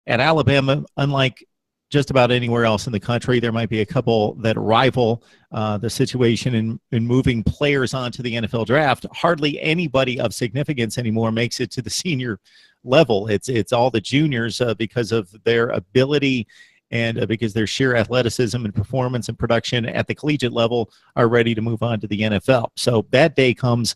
at Alabama, unlike just about anywhere else in the country, there might be a couple that rival the situation in moving players onto the NFL draft. Hardly anybody of significance anymore makes it to the senior level. It's all the juniors because of their ability and because their sheer athleticism and performance and production at the collegiate level are ready to move on to the NFL. So that day comes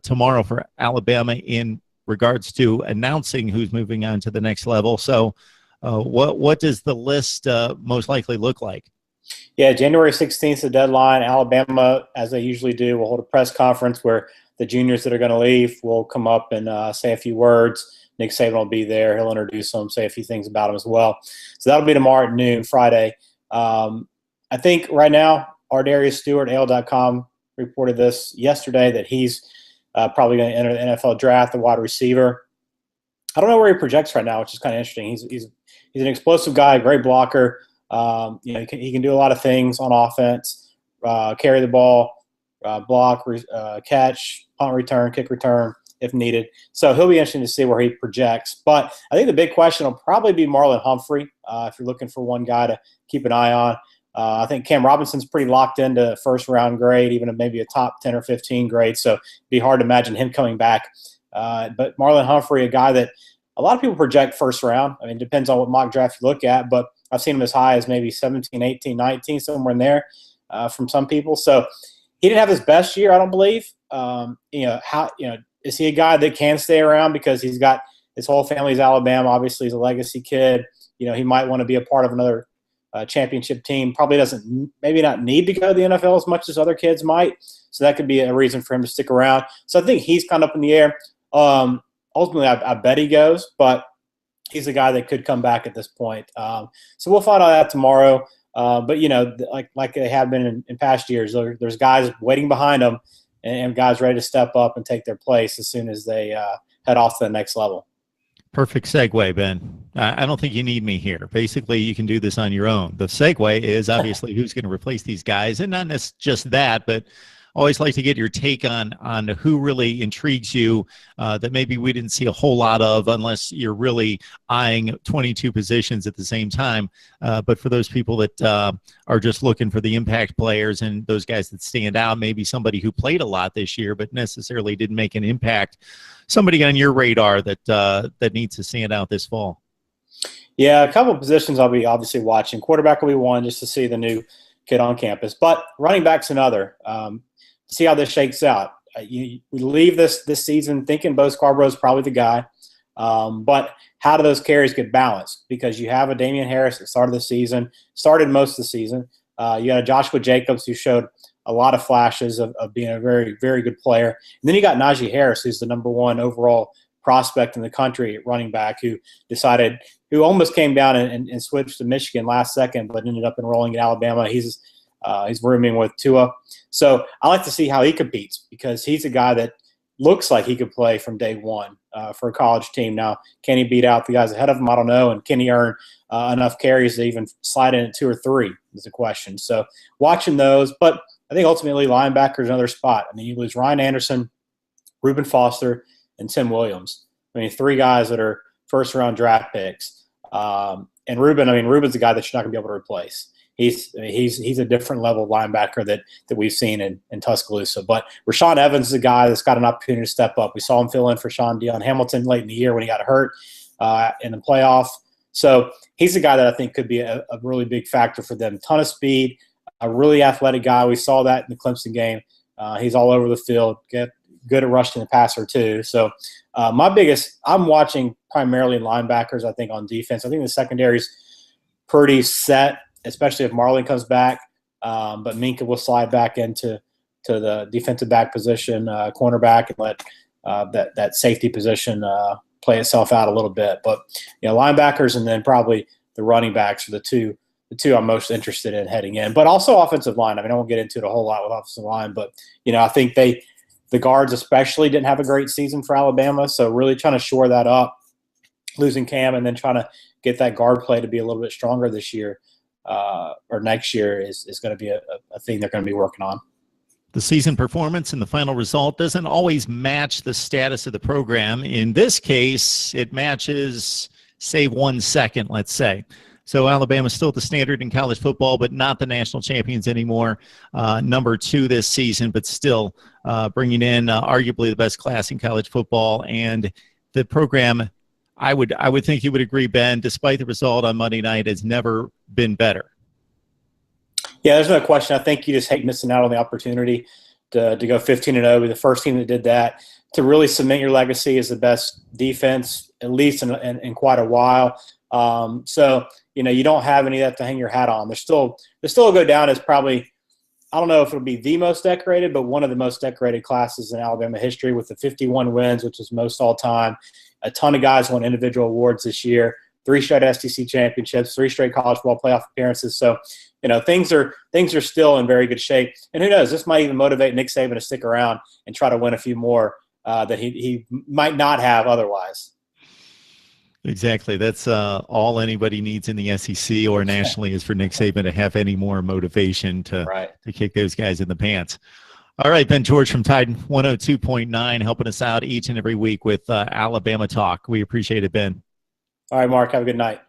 tomorrow for Alabama in regards to announcing who's moving on to the next level. So what does the list most likely look like? Yeah, January 16th is the deadline. Alabama, as they usually do, will hold a press conference where the juniors that are going to leave will come up and say a few words. Nick Saban will be there. He'll introduce them, say a few things about them as well. So that'll be tomorrow at noon, Friday. I think right now, Ardarius Stewart, AL.com, reported this yesterday that he's probably going to enter the NFL draft, the wide receiver. I don't know where he projects right now, which is kind of interesting. He's an explosive guy, great blocker. He can do a lot of things on offense, carry the ball, block, catch, punt return, kick return if needed. So he'll be interesting to see where he projects. But I think the big question will probably be Marlon Humphrey if you're looking for one guy to keep an eye on. I think Cam Robinson's pretty locked into first-round grade, even maybe a top 10 or 15 grade. So it'd be hard to imagine him coming back. But Marlon Humphrey, a guy that a lot of people project first round. I mean, it depends on what mock draft you look at, but I've seen him as high as maybe 17, 18, 19, somewhere in there from some people. So he didn't have his best year, I don't believe. Is he a guy that can stay around because he's got his whole family's Alabama? Obviously, he's a legacy kid. He might want to be a part of another championship team. Probably doesn't, maybe not need to go to the NFL as much as other kids might. So that could be a reason for him to stick around. So I think he's kind of up in the air. Ultimately, I bet he goes, but he's a guy that could come back at this point. So we'll find out that tomorrow. But like they have been in past years, there's guys waiting behind them and guys ready to step up and take their place as soon as they head off to the next level. Perfect segue, Ben. I don't think you need me here. Basically, you can do this on your own. The segue is obviously who's going to replace these guys, and not just that, but always like to get your take on who really intrigues you that maybe we didn't see a whole lot of unless you're really eyeing 22 positions at the same time. But for those people that are just looking for the impact players and those guys that stand out, maybe somebody who played a lot this year but necessarily didn't make an impact, somebody on your radar that needs to stand out this fall. Yeah, a couple of positions I'll be obviously watching. Quarterback will be one just to see the new kid on campus, but running back's another. See how this shakes out. We leave this season thinking Bo Scarborough is probably the guy, but how do those carries get balanced? Because you have a Damian Harris that started most of the season. You got a Joshua Jacobs who showed a lot of flashes of being a very, very good player. And then you got Najee Harris, who's the number one overall prospect in the country at running back, who almost came down and switched to Michigan last second, but ended up enrolling at Alabama. He's rooming with Tua. So I like to see how he competes because he's a guy that looks like he could play from day one for a college team. Now, can he beat out the guys ahead of him? I don't know. And can he earn enough carries to even slide in at 2 or 3 is the question. So watching those. But I think ultimately linebacker is another spot. I mean, you lose Ryan Anderson, Reuben Foster, and Tim Williams. I mean, 3 guys that are first-round draft picks. And Reuben's a guy that you're not going to be able to replace. He's a different level linebacker that we've seen in Tuscaloosa. But Rashaan Evans is a guy that's got an opportunity to step up. We saw him fill in for Dion Hamilton late in the year when he got hurt in the playoff. So he's a guy that I think could be a really big factor for them. Ton of speed, a really athletic guy. We saw that in the Clemson game. He's all over the field, good at rushing the passer too. So I'm watching primarily linebackers, I think, on defense. I think the secondary's pretty set, especially if Marlon comes back. But Minka will slide back into the defensive back position, cornerback, and let that safety position play itself out a little bit. But linebackers and then probably the running backs are the two I'm most interested in heading in. But also offensive line. I mean, I won't get into it a whole lot with offensive line, but I think the guards especially didn't have a great season for Alabama. So really trying to shore that up, losing Cam, and then trying to get that guard play to be a little bit stronger this year. Or next year is going to be a thing they're going to be working on. The season performance and the final result doesn't always match the status of the program. In this case, it matches save 1 second, let's say. So Alabama's still the standard in college football, but not the national champions anymore. Number 2 this season, but still bringing in arguably the best class in college football. And the program, I would think you would agree, Ben, despite the result on Monday night, has never been better. Yeah, there's no question. I think you just hate missing out on the opportunity to go 15-0, be the first team that did that, to really cement your legacy as the best defense, at least in quite a while. So, you don't have any of that to hang your hat on. There's still go down as probably, I don't know if it'll be the most decorated, but one of the most decorated classes in Alabama history, with the 51 wins, which is most all time. A ton of guys won individual awards this year, 3 straight SEC championships, 3 straight college football playoff appearances. So, things are still in very good shape. And who knows, this might even motivate Nick Saban to stick around and try to win a few more that he might not have otherwise. Exactly. That's all anybody needs in the SEC or nationally is for Nick Saban to have any more motivation to kick those guys in the pants. All right, Ben George from Titan 102.9 helping us out each and every week with Alabama Talk. We appreciate it, Ben. All right, Mark. Have a good night.